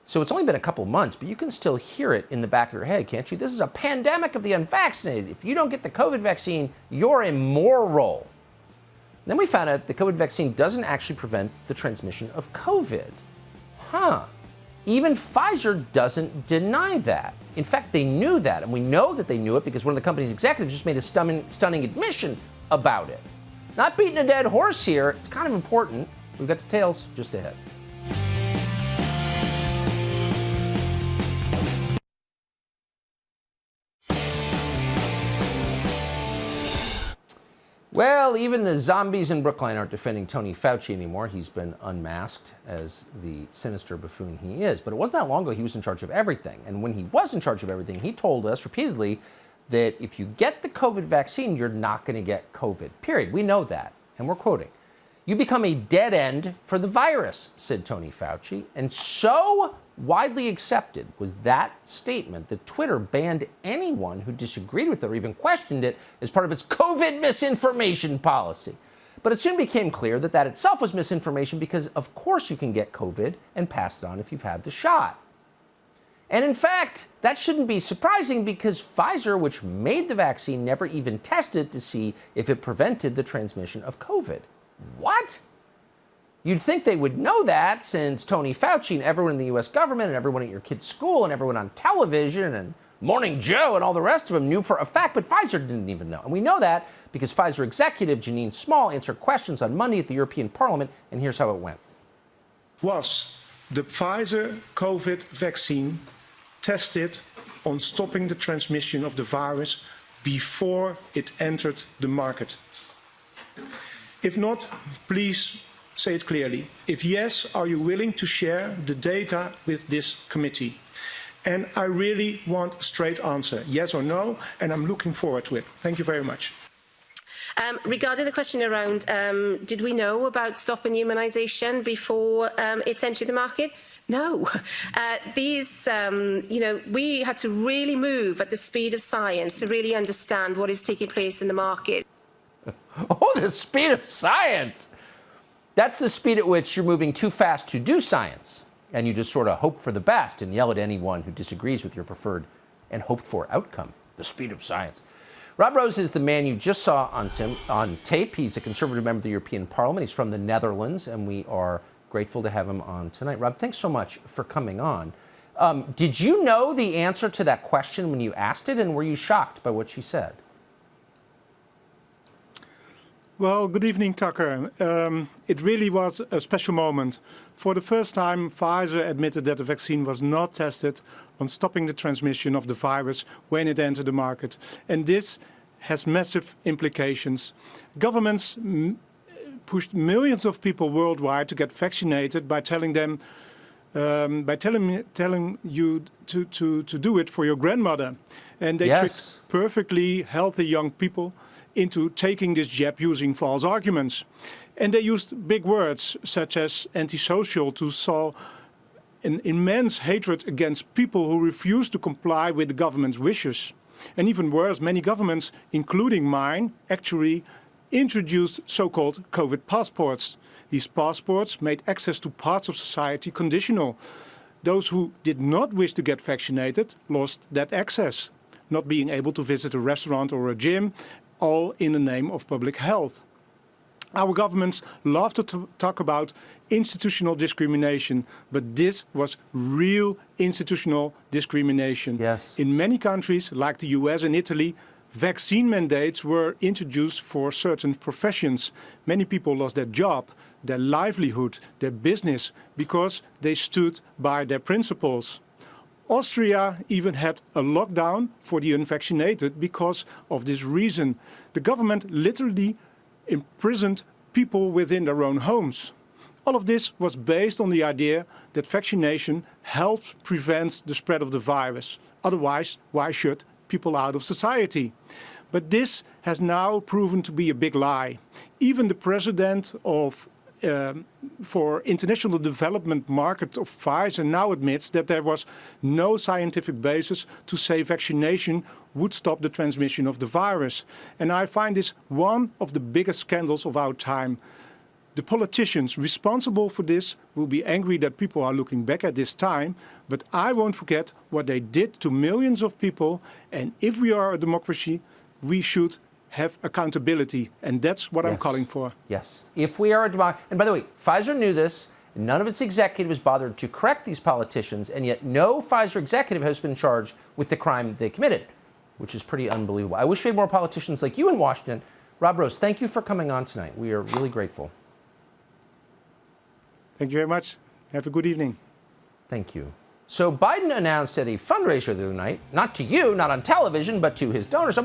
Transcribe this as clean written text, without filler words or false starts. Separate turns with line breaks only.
So it's only been a couple months, but you can still hear it in the back of your head, can't you? This is a pandemic of the unvaccinated. If you don't get the COVID vaccine, you're immoral. Then we found out the COVID vaccine doesn't actually prevent the transmission of COVID. Even Pfizer doesn't deny that. In fact, they knew that, and we know that they knew it because one of the company's executives just made a stunning admission about it. Not beating a dead horse here, it's kind of important. We've got details just ahead. Well, even the zombies in Brookline aren't defending Tony Fauci anymore. He's been unmasked as the sinister buffoon he is. But it wasn't that long ago he was in charge of everything. And when he was in charge of everything, he told us repeatedly that if you get the COVID vaccine, you're not going to get COVID, period. We know that. And we're quoting, "You become a dead end for the virus," said Tony Fauci. And so widely accepted was that statement that Twitter banned anyone who disagreed with it or even questioned it as part of its COVID misinformation policy. But it soon became clear that that itself was misinformation because, of course, you can get COVID and pass it on if you've had the shot. And in fact, that shouldn't be surprising because Pfizer, which made the vaccine, never even tested to see if it prevented the transmission of COVID. What? You'd think they would know that since Tony Fauci and everyone in the U.S. government and everyone at your kid's school and everyone on television and Morning Joe and all the rest of them knew for a fact, but Pfizer didn't even know. And we know that because Pfizer executive Janine Small answered questions on Monday at the European Parliament, and here's how it went.
Was the Pfizer COVID vaccine tested on stopping the transmission of the virus before it entered the market? If not, please say it clearly. If yes, are you willing to share the data with this committee? And I really want a straight answer, yes or no, and I'm looking forward to it. Thank you very much.
Regarding the question around, did we know about stopping immunisation before it's entered the market? No. We had to really move at the speed of science to really understand what is taking place in the market.
Oh, the speed of science! That's the speed at which you're moving too fast to do science. And you just sort of hope for the best and yell at anyone who disagrees with your preferred and hoped for outcome. The speed of science. Rob Rose is the man you just saw on tape. He's a conservative member of the European Parliament. He's from the Netherlands, and we are grateful to have him on tonight. Rob, thanks so much for coming on. Did you know the answer to that question when you asked it, and were you shocked by what she said?
Well, good evening, Tucker. It really was a special moment. For the first time, Pfizer admitted that the vaccine was not tested on stopping the transmission of the virus when it entered the market. And this has massive implications. Governments pushed millions of people worldwide to get vaccinated by telling them, telling you to do it for your grandmother. And they tricked perfectly healthy young people into taking this jab using false arguments. And they used big words such as antisocial to sow an immense hatred against people who refuse to comply with the government's wishes. And even worse, many governments, including mine, actually introduced so-called COVID passports. These passports made access to parts of society conditional. Those who did not wish to get vaccinated lost that access, not being able to visit a restaurant or a gym, all in the name of public health. Our governments love to talk about institutional discrimination, but this was real institutional discrimination.
Yes.
In many countries, like the US and Italy, vaccine mandates were introduced for certain professions. Many people lost their job, their livelihood, their business, because they stood by their principles. Austria even had a lockdown for the unvaccinated because of this reason. The government literally imprisoned people within their own homes. All of this was based on the idea that vaccination helps prevent the spread of the virus. Otherwise, why should people out of society? But this has now proven to be a big lie. Even the president of for international development market of Pfizer now admits that there was no scientific basis to say vaccination would stop the transmission of the virus. And I find this one of the biggest scandals of our time. The politicians responsible for this will be angry that people are looking back at this time, but I won't forget what they did to millions of people. And if we are a democracy, we should have accountability. And that's what I'm calling for.
Yes. If we are a democracy, and by the way, Pfizer knew this. None of its executives bothered to correct these politicians, and yet no Pfizer executive has been charged with the crime they committed, which is pretty unbelievable. I wish we had more politicians like you in Washington. Rob Rose, thank you for coming on tonight. We are really grateful.
Thank you very much. Have a good evening.
Thank you. So Biden announced at a fundraiser the other night, not to you, not on television, but to his donors.